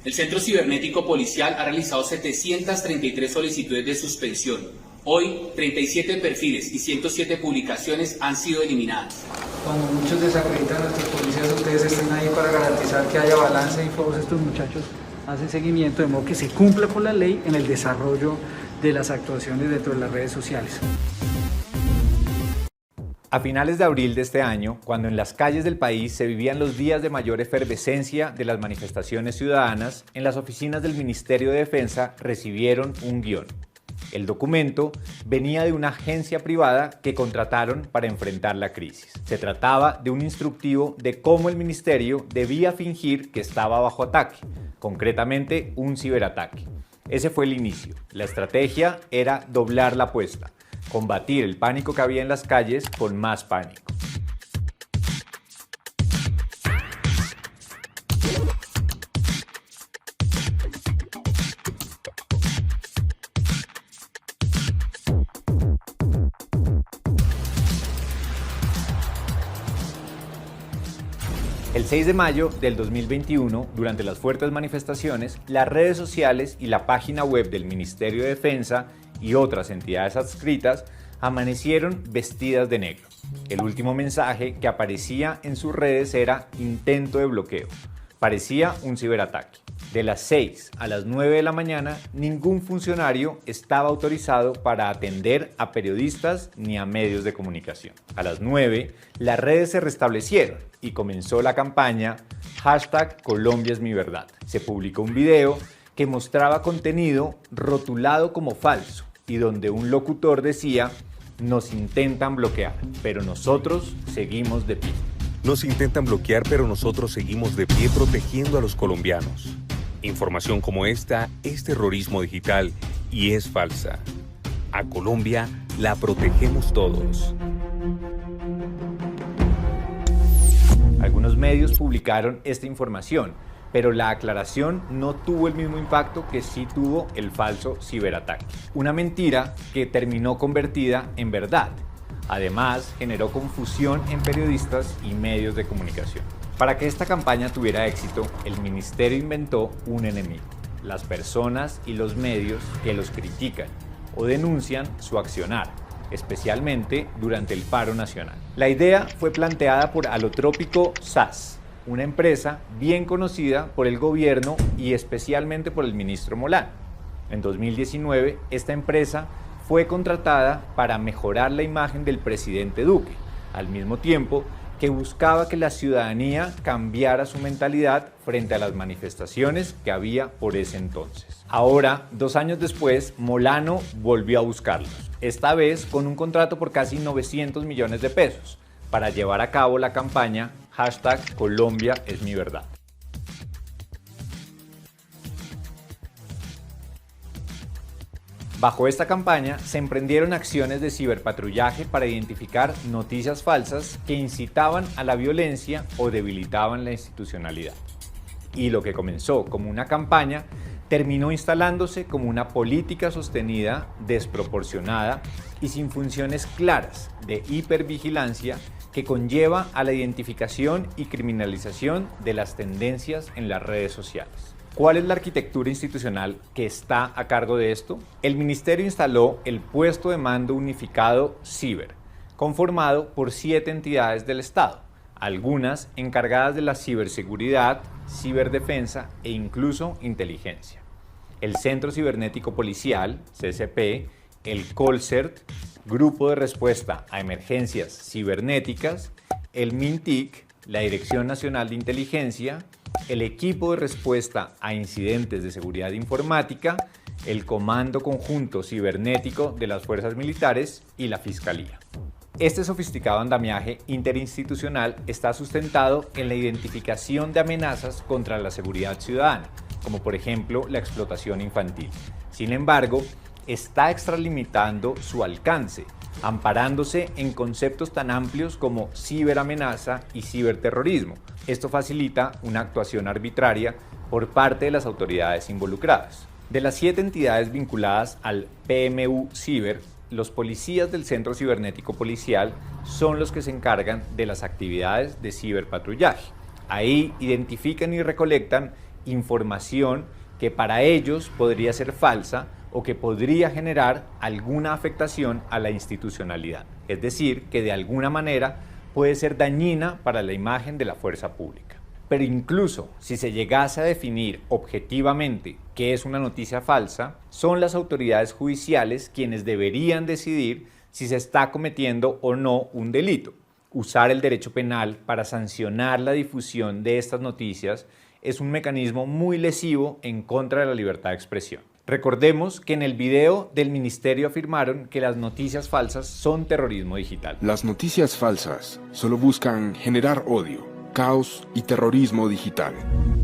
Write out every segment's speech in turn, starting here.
El Centro Cibernético Policial ha realizado 733 solicitudes de suspensión. Hoy, 37 perfiles y 107 publicaciones han sido eliminadas. Cuando muchos desacreditan a nuestros policías, ustedes estén ahí para garantizar que haya balance y todos estos muchachos hacen seguimiento de modo que se cumpla con la ley en el desarrollo de las actuaciones dentro de las redes sociales. A finales de abril de este año, cuando en las calles del país se vivían los días de mayor efervescencia de las manifestaciones ciudadanas, en las oficinas del Ministerio de Defensa recibieron un guión. El documento venía de una agencia privada que contrataron para enfrentar la crisis. Se trataba de un instructivo de cómo el ministerio debía fingir que estaba bajo ataque, concretamente un ciberataque. Ese fue el inicio. La estrategia era doblar la apuesta, combatir el pánico que había en las calles con más pánico. El 6 de mayo del 2021, durante las fuertes manifestaciones, las redes sociales y la página web del Ministerio de Defensa y otras entidades adscritas amanecieron vestidas de negro. El último mensaje que aparecía en sus redes era intento de bloqueo. Parecía un ciberataque. De las 6 a las 9 de la mañana, ningún funcionario estaba autorizado para atender a periodistas ni a medios de comunicación. A las 9, las redes se restablecieron y comenzó la campaña #ColombiaEsMiVerdad. Se publicó un video que mostraba contenido rotulado como falso y donde un locutor decía: nos intentan bloquear, pero nosotros seguimos de pie. Nos intentan bloquear, pero nosotros seguimos de pie protegiendo a los colombianos. Información como esta es terrorismo digital y es falsa. A Colombia la protegemos todos. Algunos medios publicaron esta información, pero la aclaración no tuvo el mismo impacto que sí tuvo el falso ciberataque. Una mentira que terminó convertida en verdad. Además, generó confusión en periodistas y medios de comunicación. Para que esta campaña tuviera éxito, el ministerio inventó un enemigo: las personas y los medios que los critican o denuncian su accionar, especialmente durante el paro nacional. La idea fue planteada por Alotrópico SAS, una empresa bien conocida por el gobierno y especialmente por el ministro Molano. En 2019, esta empresa fue contratada para mejorar la imagen del presidente Duque, al mismo tiempo que buscaba que la ciudadanía cambiara su mentalidad frente a las manifestaciones que había por ese entonces. Ahora, 2 años después, Molano volvió a buscarlos, esta vez con un contrato por casi 900 millones de pesos, para llevar a cabo la campaña #ColombiaEsMiVerdad. Bajo esta campaña se emprendieron acciones de ciberpatrullaje para identificar noticias falsas que incitaban a la violencia o debilitaban la institucionalidad. Y lo que comenzó como una campaña terminó instalándose como una política sostenida, desproporcionada y sin funciones claras de hipervigilancia que conlleva a la identificación y criminalización de las tendencias en las redes sociales. ¿Cuál es la arquitectura institucional que está a cargo de esto? El ministerio instaló el puesto de mando unificado Ciber, conformado por 7 entidades del Estado, algunas encargadas de la ciberseguridad, ciberdefensa e incluso inteligencia. El Centro Cibernético Policial, CCP, el COLCERT, Grupo de Respuesta a Emergencias Cibernéticas, el MINTIC, la Dirección Nacional de Inteligencia, el Equipo de Respuesta a Incidentes de Seguridad Informática, el Comando Conjunto Cibernético de las Fuerzas Militares y la Fiscalía. Este sofisticado andamiaje interinstitucional está sustentado en la identificación de amenazas contra la seguridad ciudadana, como por ejemplo la explotación infantil. Sin embargo, está extralimitando su alcance, amparándose en conceptos tan amplios como ciberamenaza y ciberterrorismo. Esto facilita una actuación arbitraria por parte de las autoridades involucradas. De las 7 entidades vinculadas al PMU Ciber, los policías del Centro Cibernético Policial son los que se encargan de las actividades de ciberpatrullaje. Ahí identifican y recolectan información que para ellos podría ser falsa o que podría generar alguna afectación a la institucionalidad, es decir, que de alguna manera puede ser dañina para la imagen de la fuerza pública. Pero incluso si se llegase a definir objetivamente qué es una noticia falsa, son las autoridades judiciales quienes deberían decidir si se está cometiendo o no un delito. Usar el derecho penal para sancionar la difusión de estas noticias es un mecanismo muy lesivo en contra de la libertad de expresión. Recordemos que en el video del ministerio afirmaron que las noticias falsas son terrorismo digital. Las noticias falsas solo buscan generar odio, caos y terrorismo digital.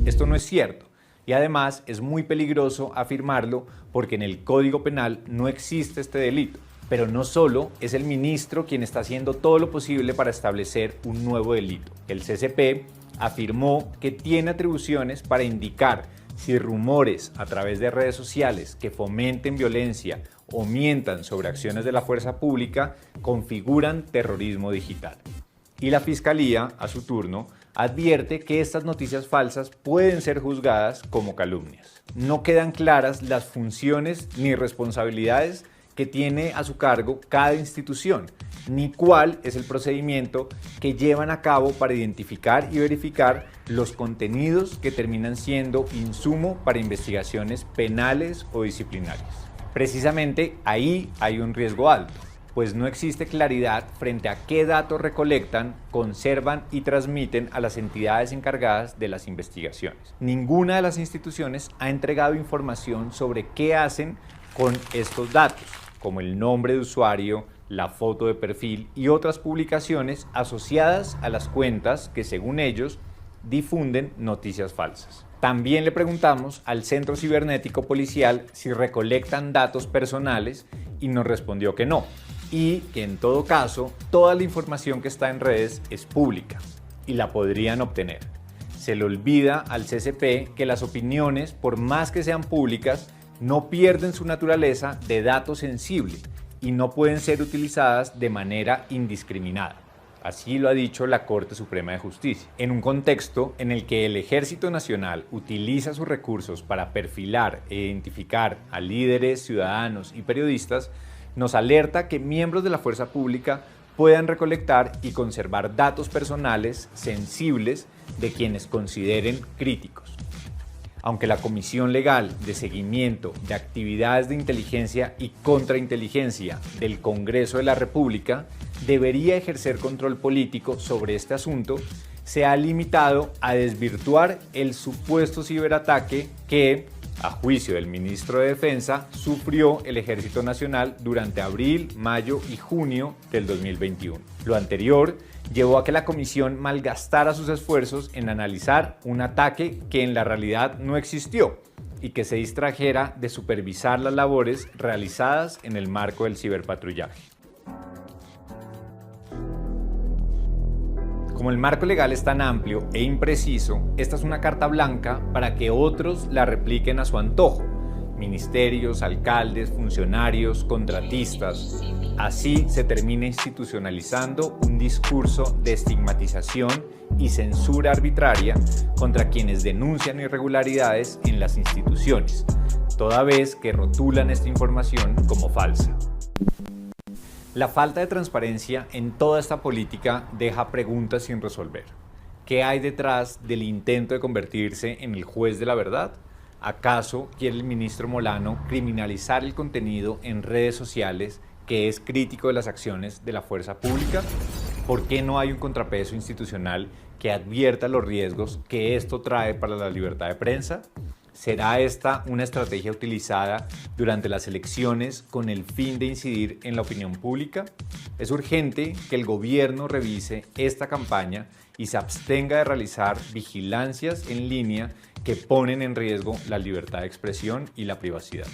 Esto no es cierto y además es muy peligroso afirmarlo porque en el Código Penal no existe este delito. Pero no solo es el ministro quien está haciendo todo lo posible para establecer un nuevo delito. El CCP afirmó que tiene atribuciones para indicar si rumores a través de redes sociales que fomenten violencia o mientan sobre acciones de la fuerza pública configuran terrorismo digital. Y la Fiscalía, a su turno, advierte que estas noticias falsas pueden ser juzgadas como calumnias. No quedan claras las funciones ni responsabilidades que tiene a su cargo cada institución, ni cuál es el procedimiento que llevan a cabo para identificar y verificar los contenidos que terminan siendo insumo para investigaciones penales o disciplinarias. Precisamente ahí hay un riesgo alto, pues no existe claridad frente a qué datos recolectan, conservan y transmiten a las entidades encargadas de las investigaciones. Ninguna de las instituciones ha entregado información sobre qué hacen con estos datos, como el nombre de usuario, la foto de perfil y otras publicaciones asociadas a las cuentas que, según ellos, difunden noticias falsas. También le preguntamos al Centro Cibernético Policial si recolectan datos personales y nos respondió que no, y que en todo caso toda la información que está en redes es pública y la podrían obtener. Se le olvida al CCP que las opiniones, por más que sean públicas, no pierden su naturaleza de dato sensible y no pueden ser utilizadas de manera indiscriminada. Así lo ha dicho la Corte Suprema de Justicia. En un contexto en el que el Ejército Nacional utiliza sus recursos para perfilar e identificar a líderes, ciudadanos y periodistas, nos alerta que miembros de la fuerza pública puedan recolectar y conservar datos personales sensibles de quienes consideren críticos. Aunque la Comisión Legal de Seguimiento de Actividades de Inteligencia y Contrainteligencia del Congreso de la República debería ejercer control político sobre este asunto, se ha limitado a desvirtuar el supuesto ciberataque que, a juicio del ministro de Defensa, sufrió el Ejército Nacional durante abril, mayo y junio del 2021. Lo anterior llevó a que la comisión malgastara sus esfuerzos en analizar un ataque que en la realidad no existió y que se distrajera de supervisar las labores realizadas en el marco del ciberpatrullaje. Como el marco legal es tan amplio e impreciso, esta es una carta blanca para que otros la repliquen a su antojo. Ministerios, alcaldes, funcionarios, contratistas. Así se termina institucionalizando un discurso de estigmatización y censura arbitraria contra quienes denuncian irregularidades en las instituciones, toda vez que rotulan esta información como falsa. La falta de transparencia en toda esta política deja preguntas sin resolver. ¿Qué hay detrás del intento de convertirse en el juez de la verdad? ¿Acaso quiere el ministro Molano criminalizar el contenido en redes sociales que es crítico de las acciones de la fuerza pública? ¿Por qué no hay un contrapeso institucional que advierta los riesgos que esto trae para la libertad de prensa? ¿Será esta una estrategia utilizada durante las elecciones con el fin de incidir en la opinión pública? Es urgente que el gobierno revise esta campaña y se abstenga de realizar vigilancias en línea que ponen en riesgo la libertad de expresión y la privacidad.